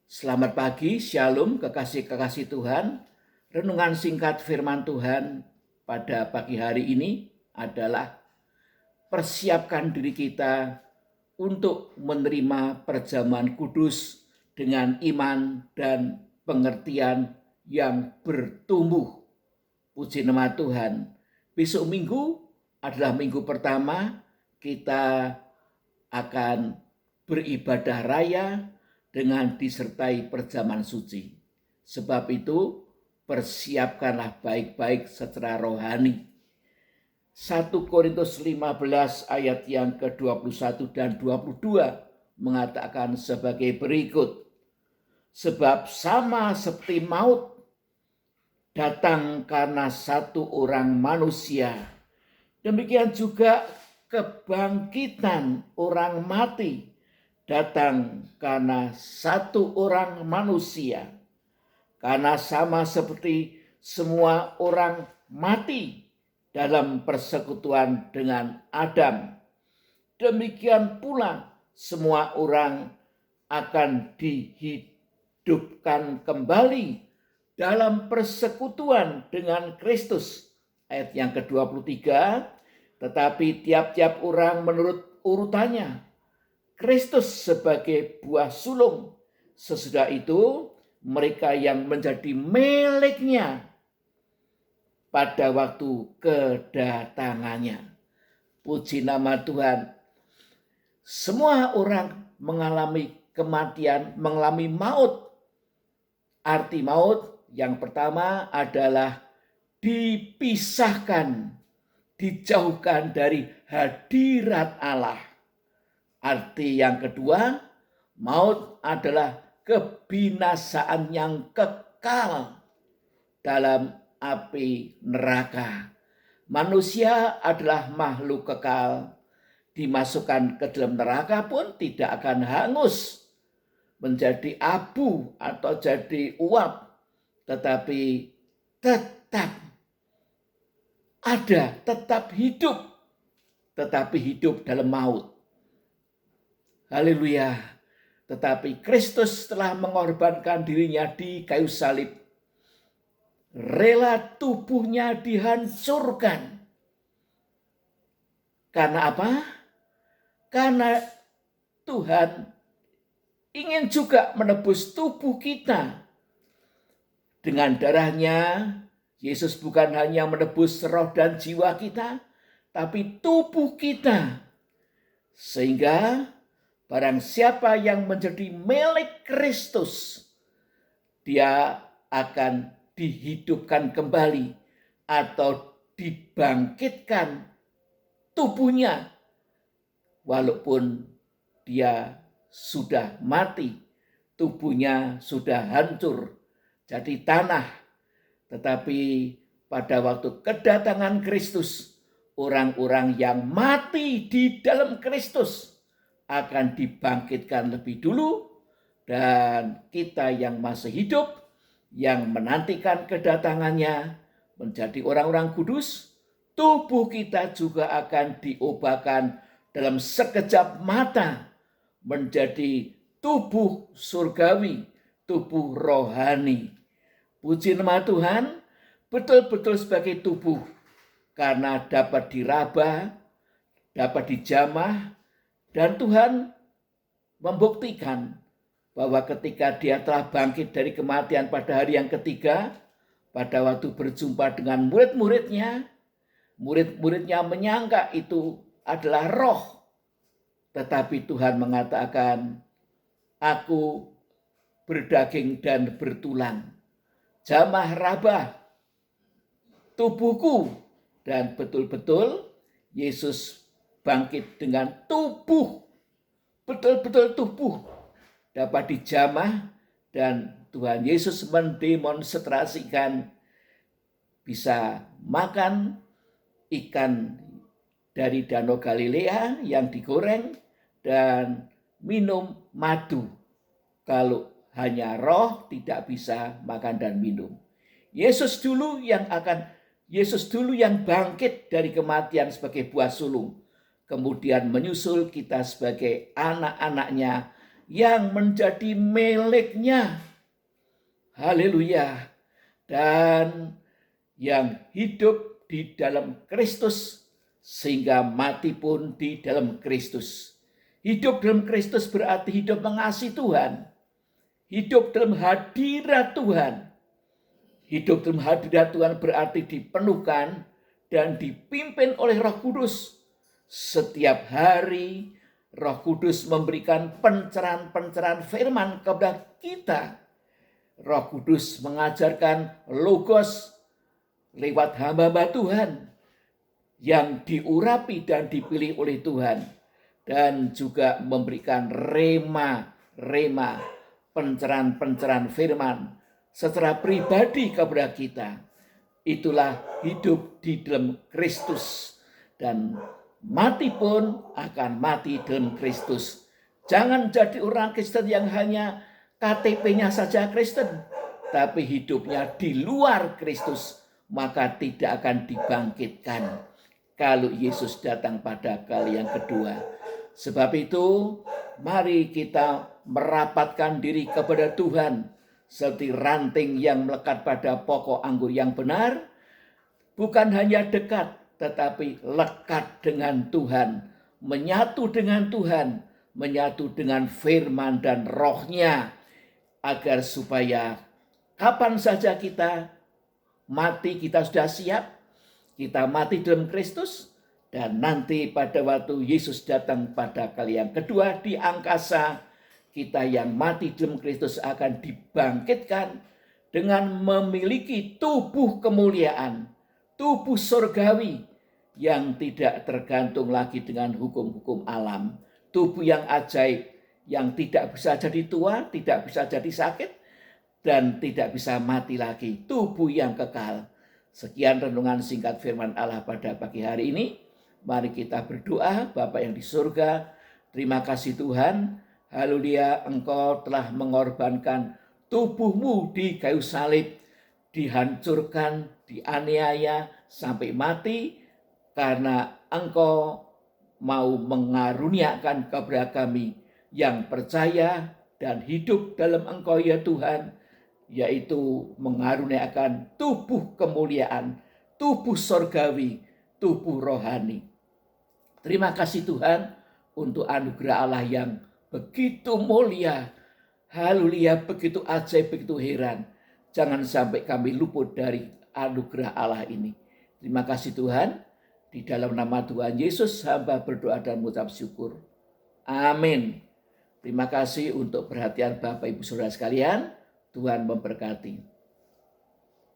Selamat pagi, Shalom, kekasih-kekasih Tuhan. Renungan singkat firman Tuhan pada pagi hari ini adalah persiapkan diri kita untuk menerima perjamuan kudus dengan iman dan pengertian yang bertumbuh. Puji nama Tuhan. Besok minggu adalah minggu pertama kita akan beribadah raya dengan disertai perjamuan suci. Sebab itu persiapkanlah baik-baik secara rohani. 1 Korintus 15 ayat yang ke-21 dan 22 mengatakan sebagai berikut. Sebab sama seperti maut datang karena satu orang manusia, demikian juga kebangkitan orang mati datang karena satu orang manusia. Karena sama seperti semua orang mati dalam persekutuan dengan Adam, demikian pula semua orang akan dihidupkan kembali dalam persekutuan dengan Kristus. Ayat yang ke-23, tetapi tiap-tiap orang menurut urutannya. Kristus sebagai buah sulung, sesudah itu mereka yang menjadi miliknya pada waktu kedatangannya. Puji nama Tuhan. Semua orang mengalami kematian, mengalami maut. Arti maut yang pertama adalah dipisahkan, dijauhkan dari hadirat Allah. Arti yang kedua, maut adalah kebinasaan yang kekal dalam api neraka. Manusia adalah makhluk kekal, dimasukkan ke dalam neraka pun tidak akan hangus menjadi abu atau jadi uap, tetapi tetap ada, tetap hidup, tetapi hidup dalam maut. Haleluya. Tetapi Kristus telah mengorbankan dirinya di kayu salib. Rela tubuhnya dihancurkan. Karena apa? Karena Tuhan ingin juga menebus tubuh kita. Dengan darahnya, Yesus bukan hanya menebus roh dan jiwa kita, tapi tubuh kita. Sehingga barang siapa yang menjadi milik Kristus, dia akan dihidupkan kembali atau dibangkitkan tubuhnya, walaupun dia sudah mati, tubuhnya sudah hancur jadi tanah. Tetapi pada waktu kedatangan Kristus, orang-orang yang mati di dalam Kristus akan dibangkitkan lebih dulu, dan kita yang masih hidup, yang menantikan kedatangannya menjadi orang-orang kudus, tubuh kita juga akan diubahkan dalam sekejap mata menjadi tubuh surgawi, tubuh rohani. Puji nama Tuhan, betul-betul sebagai tubuh, karena dapat diraba, dapat dijamah, dan Tuhan membuktikan bahwa ketika dia telah bangkit dari kematian pada hari yang ketiga, pada waktu berjumpa dengan murid-muridnya, murid-muridnya menyangka itu adalah roh. Tetapi Tuhan mengatakan, aku berdaging dan bertulang, jamah raba tubuhku. Dan betul-betul Yesus bangkit dengan tubuh, betul-betul tubuh dapat dijamah, dan Tuhan Yesus mendemonstrasikan bisa makan ikan dari Danau Galilea yang digoreng dan minum madu. Kalau hanya roh tidak bisa makan dan minum. Yesus dulu yang bangkit dari kematian sebagai buah sulung, kemudian menyusul kita sebagai anak-anaknya yang menjadi miliknya. Haleluya. Dan yang hidup di dalam Kristus sehingga mati pun di dalam Kristus. Hidup dalam Kristus berarti hidup mengasihi Tuhan. Hidup dalam hadirat Tuhan. Hidup dalam hadirat Tuhan berarti dipenuhkan dan dipimpin oleh Roh Kudus. Setiap hari Roh Kudus memberikan pencerahan-pencerahan firman kepada kita. Roh Kudus mengajarkan logos lewat hamba-hamba Tuhan yang diurapi dan dipilih oleh Tuhan. Dan juga memberikan rema pencerahan-pencerahan firman secara pribadi kepada kita. Itulah hidup di dalam Kristus. Dan mati pun akan mati dalam Kristus. Jangan jadi orang Kristen yang hanya KTP-nya saja Kristen, tapi hidupnya di luar Kristus, maka tidak akan dibangkitkan kalau Yesus datang pada kali yang kedua. Sebab itu, mari kita merapatkan diri kepada Tuhan seperti ranting yang melekat pada pokok anggur yang benar, bukan hanya dekat, tetapi lekat dengan Tuhan, menyatu dengan Tuhan, menyatu dengan firman dan rohnya, agar supaya kapan saja kita mati, kita sudah siap, kita mati dalam Kristus, dan nanti pada waktu Yesus datang pada kali yang kedua di angkasa, kita yang mati dalam Kristus akan dibangkitkan dengan memiliki tubuh kemuliaan, tubuh surgawi yang tidak tergantung lagi dengan hukum-hukum alam. Tubuh yang ajaib, yang tidak bisa jadi tua, tidak bisa jadi sakit, dan tidak bisa mati lagi. Tubuh yang kekal. Sekian renungan singkat firman Allah pada pagi hari ini. Mari kita berdoa. Bapa yang di surga, terima kasih Tuhan. Haleluya, Engkau telah mengorbankan tubuhmu di kayu salib, dihancurkan, dianiaya sampai mati, karena Engkau mau mengaruniakan kepada kami yang percaya dan hidup dalam Engkau ya Tuhan, yaitu mengaruniakan tubuh kemuliaan, tubuh surgawi, tubuh rohani. Terima kasih Tuhan untuk anugerah Allah yang begitu mulia. Haleluya, begitu ajaib, begitu heran. Jangan sampai kami luput dari anugerah Allah ini. Terima kasih Tuhan. Di dalam nama Tuhan Yesus hamba berdoa dan mengucap syukur. Amin. Terima kasih untuk perhatian Bapak Ibu Saudara sekalian. Tuhan memberkati.